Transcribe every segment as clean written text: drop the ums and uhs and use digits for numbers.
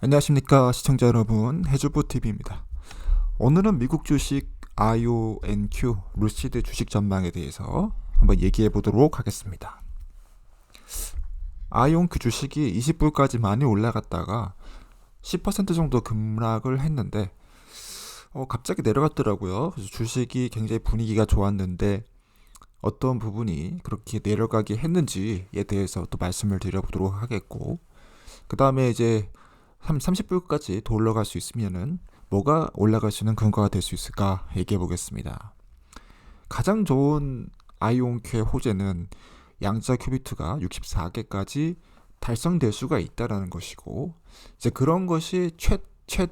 안녕하십니까 시청자 여러분, 해주부TV입니다. 오늘은 미국 주식 IONQ 루시드 주식 전망에 대해서 한번 얘기해 보도록 하겠습니다. IONQ 주식이 20불까지 많이 올라갔다가 10% 정도 급락을 했는데 갑자기 내려갔더라고요. 그래서 주식이 굉장히 분위기가 좋았는데 어떤 부분이 그렇게 내려가게 했는지에 대해서 또 말씀을 드려보도록 하겠고, 그 다음에 이제 30불까지 더 올라갈 수 있으면은 뭐가 올라갈 수 있는 근거가 될 수 있을까 얘기해 보겠습니다. 가장 좋은 아이온큐의 호재는 양자 큐비트가 64개까지 달성될 수가 있다라는 것이고, 이제 그런 것이 챗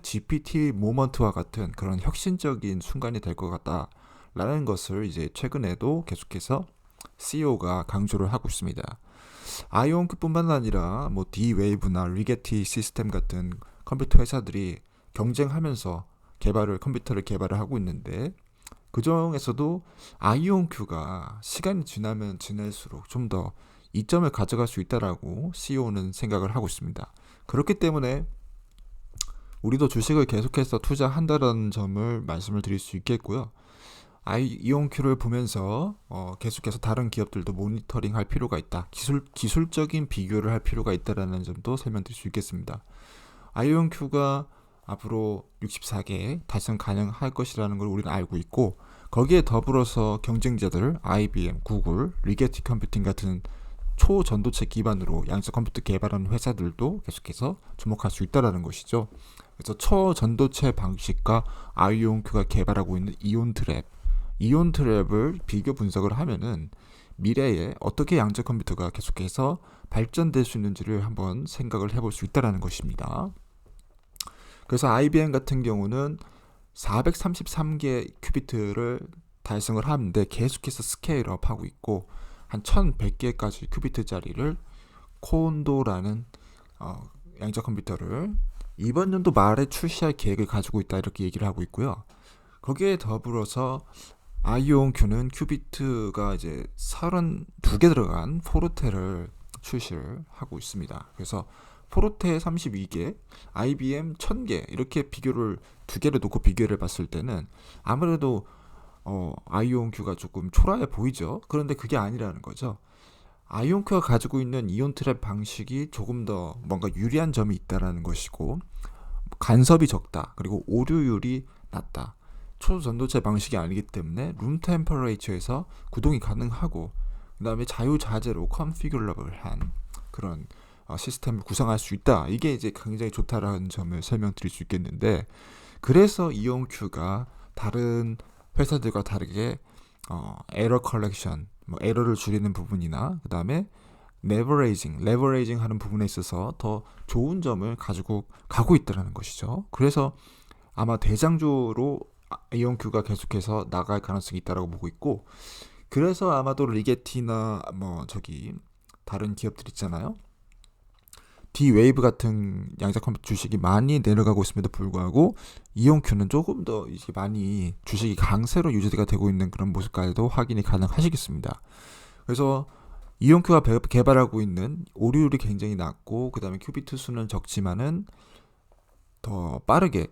GPT 모먼트와 같은 그런 혁신적인 순간이 될 것 같다라는 것을 이제 최근에도 계속해서 CEO가 강조를 하고 있습니다. 아이온큐뿐만 아니라 뭐 D-Wave나 리게티 시스템 같은 컴퓨터 회사들이 경쟁하면서 컴퓨터를 개발을 하고 있는데, 그 중에서도 아이온큐가 시간이 지나면 지날수록 좀 더 이점을 가져갈 수 있다라고 CEO는 생각을 하고 있습니다. 그렇기 때문에 우리도 주식을 계속해서 투자한다는 점을 말씀을 드릴 수 있겠고요. 이온큐를 보면서 계속해서 다른 기업들도 모니터링 할 필요가 있다. 기술적인 비교를 할 필요가 있다라는 점도 설명드릴 수 있겠습니다. 이온큐가 앞으로 64개 달성 가능할 것이라는 걸 우리는 알고 있고, 거기에 더불어서 경쟁자들 IBM, 구글, 리게티 컴퓨팅 같은 초전도체 기반으로 양자 컴퓨터 개발하는 회사들도 계속해서 주목할 수 있다라는 것이죠. 그래서 초전도체 방식과 아이온큐가 개발하고 있는 이온 트랩을 비교 분석을 하면은 미래에 어떻게 양자 컴퓨터가 계속해서 발전될 수 있는지를 한번 생각을 해볼 수 있다는 것입니다. 그래서 IBM 같은 경우는 433개 큐비트를 달성을 하는데 계속해서 스케일업 하고 있고, 한 1100개까지 큐비트짜리를 콘도라는 양자 컴퓨터를 이번 연도 말에 출시할 계획을 가지고 있다, 이렇게 얘기를 하고 있고요. 거기에 더불어서 아이온큐는 큐비트가 이제 32개 들어간 포르테를 출시를 하고 있습니다. 그래서 포르테 32개, IBM 1000개 이렇게 두 개를 놓고 비교를 봤을 때는 아무래도 아이온큐가 조금 초라해 보이죠. 그런데 그게 아니라는 거죠. 아이온큐가 가지고 있는 이온 트랩 방식이 조금 더 뭔가 유리한 점이 있다라는 것이고, 간섭이 적다, 그리고 오류율이 낮다. 초전도체 방식이 아니기 때문에 룸 템퍼레이처에서 구동이 가능하고, 그 다음에 자유자재로 컨피규러블한 그런 시스템을 구성할 수 있다. 이게 이제 굉장히 좋다라는 점을 설명드릴 수 있겠는데, 그래서 이온큐가 다른 회사들과 다르게 에러 컬렉션, 뭐 에러를 줄이는 부분이나 그 다음에 레버레이징 하는 부분에 있어서 더 좋은 점을 가지고 가고 있다는 것이죠. 그래서 아마 대장주로 이온큐가 계속해서 나갈 가능성이 있다고 보고 있고, 그래서 아마도 리게티나 다른 기업들 있잖아요. D-Wave 같은 양자 컴퓨터 주식이 많이 내려가고 있음에도 불구하고 이온큐는 조금 더 이제 많이 주식이 강세로 유지가 되고 있는 그런 모습까지도 확인이 가능하시겠습니다. 그래서 이온큐가 개발하고 있는 오류율이 굉장히 낮고, 그 다음에 큐비트 수는 적지만은 더 빠르게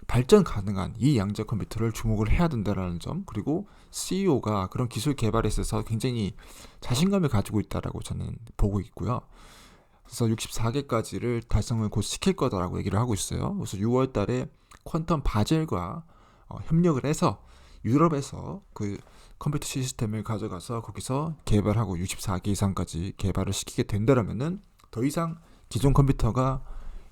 발전 가능한 이 양자 컴퓨터를 주목을 해야 된다는 점, 그리고 CEO가 그런 기술 개발에 있어서 굉장히 자신감을 가지고 있다라고 저는 보고 있고요. 그래서 64개까지를 달성을 곧 시킬 거다라고 얘기를 하고 있어요. 그래서 6월 달에 퀀텀 바젤과 협력을 해서 유럽에서 그 컴퓨터 시스템을 가져가서 거기서 개발하고 64개 이상까지 개발을 시키게 된다면은 더 이상 기존 컴퓨터가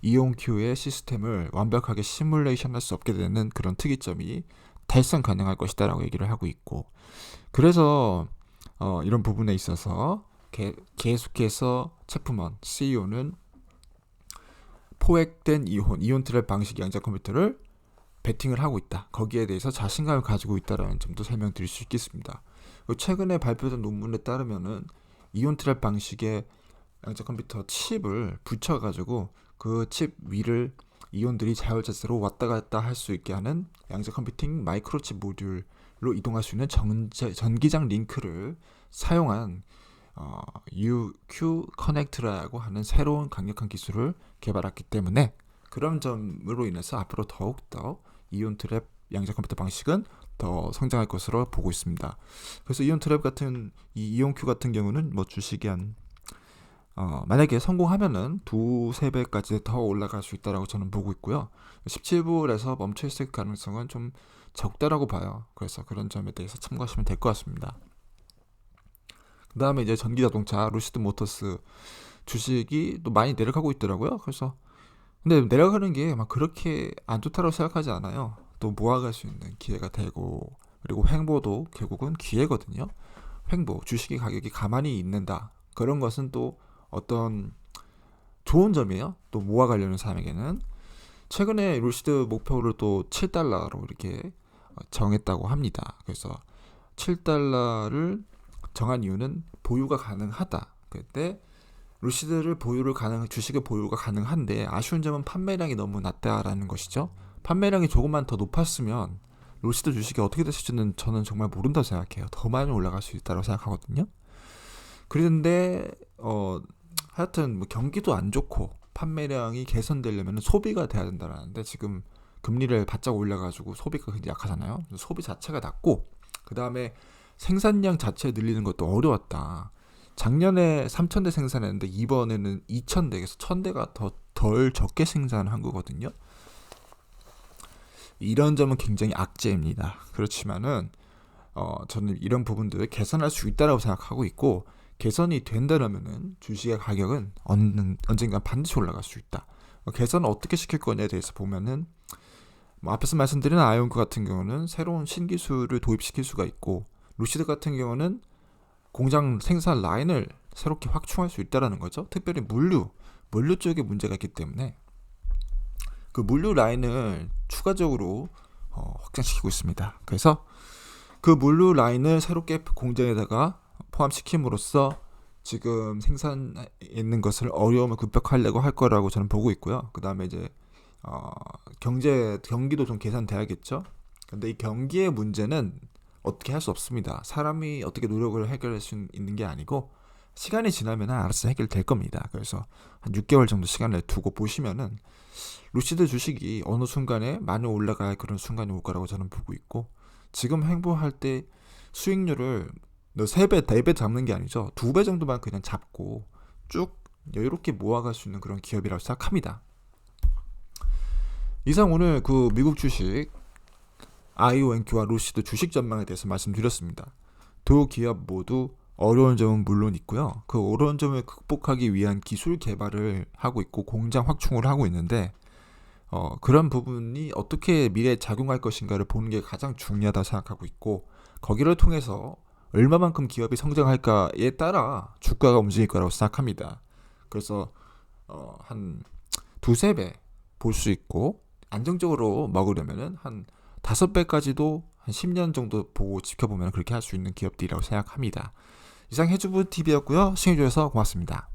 이온큐의 시스템을 완벽하게 시뮬레이션 할 수 없게 되는 그런 특이점이 달성 가능할 것이다라고 얘기를 하고 있고, 그래서 이런 부분에 있어서 계속해서 체프먼 CEO는 포획된 이온 트랩 방식 양자 컴퓨터를 베팅을 하고 있다. 거기에 대해서 자신감을 가지고 있다라는 점도 설명드릴 수 있겠습니다. 최근에 발표된 논문에 따르면은 이온 트랩 방식의 양자 컴퓨터 칩을 붙여가지고 그 칩 위를 이온들이 자율자재로 왔다 갔다 할 수 있게 하는 양자 컴퓨팅 마이크로칩 모듈로 이동할 수 있는 전기장 링크를 사용한 UQ 커넥트라고 하는 새로운 강력한 기술을 개발했기 때문에 그런 점으로 인해서 앞으로 더욱더 이온 트랩 양자 컴퓨터 방식은 더 성장할 것으로 보고 있습니다. 그래서 이온 트랩 같은 이 이온큐 같은 경우는 뭐 주식이 한 만약에 성공하면은 2~3배까지 더 올라갈 수 있다라고 저는 보고 있고요. 17불에서 멈춰 있을 가능성은 좀 적다라고 봐요. 그래서 그런 점에 대해서 참고하시면 될 것 같습니다. 그 다음에 이제 전기자동차 루시드 모터스 주식이 또 많이 내려가고 있더라고요. 그래서 근데 내려가는 게 막 그렇게 안 좋다고 생각하지 않아요. 또 모아갈 수 있는 기회가 되고, 그리고 횡보도 결국은 기회거든요. 횡보, 주식의 가격이 가만히 있는다. 그런 것은 또 어떤 좋은 점이에요. 또 모아가려는 사람에게는. 최근에 루시드 목표를 또 7달러로 이렇게 정했다고 합니다. 그래서 7달러를 정한 이유는 보유가 가능하다. 그때 루시드를 주식의 보유가 가능한데 아쉬운 점은 판매량이 너무 낮다라는 것이죠. 판매량이 조금만 더 높았으면 루시드 주식이 어떻게 됐을지는 저는 정말 모른다고 생각해요. 더 많이 올라갈 수 있다고 생각하거든요. 그런데 하여튼 뭐 경기도 안 좋고 판매량이 개선되려면 소비가 돼야 된다는데 지금 금리를 바짝 올려가지고 소비가 굉장히 약하잖아요. 소비 자체가 낮고 그 다음에 생산량 자체 늘리는 것도 어려웠다. 작년에 3,000대 생산했는데 이번에는 2,000대에서 1,000대가 덜 적게 생산한 거거든요. 이런 점은 굉장히 악재입니다. 그렇지만은 저는 이런 부분들을 개선할 수 있다고 생각하고 있고, 개선이 된다면은 주식의 가격은 언젠가 반드시 올라갈 수 있다. 개선을 어떻게 시킬 거냐에 대해서 보면은 뭐 앞에서 말씀드린 아이온크 같은 경우는 새로운 신기술을 도입시킬 수가 있고, 루시드 같은 경우는 공장 생산 라인을 새롭게 확충할 수 있다는 거죠. 특별히 물류 쪽에 문제가 있기 때문에 그 물류 라인을 추가적으로 확장시키고 있습니다. 그래서 그 물류 라인을 새롭게 공장에다가 포함시킴으로써 지금 생산에 있는 것을 어려움을 극복하려고 할 거라고 저는 보고 있고요. 그 다음에 이제 경기도 좀 개선돼야겠죠. 근데 이 경기의 문제는 어떻게 할 수 없습니다. 사람이 어떻게 노력을 해결할 수 있는 게 아니고 시간이 지나면 알아서 해결될 겁니다. 그래서 한 6개월 정도 시간을 두고 보시면은 루시드 주식이 어느 순간에 많이 올라갈 그런 순간이 올 거라고 저는 보고 있고, 지금 행보할 때 수익률을 3배, 4배 잡는 게 아니죠. 2배 정도만 그냥 잡고 쭉 여유롭게 모아갈 수 있는 그런 기업이라고 생각합니다. 이상 오늘 그 미국 주식 아이오엔큐와 루시드 주식 전망에 대해서 말씀드렸습니다. 두 기업 모두 어려운 점은 물론 있고요. 그 어려운 점을 극복하기 위한 기술 개발을 하고 있고 공장 확충을 하고 있는데 그런 부분이 어떻게 미래에 작용할 것인가를 보는 게 가장 중요하다고 생각하고 있고, 거기를 통해서 얼마만큼 기업이 성장할까에 따라 주가가 움직일 거라고 생각합니다. 그래서 한 2~3배 볼 수 있고, 안정적으로 먹으려면은 한 5배까지도 한 10년 정도 보고 지켜보면 그렇게 할 수 있는 기업들이라고 생각합니다. 이상 해주부 TV였고요. 시청해주셔서 고맙습니다.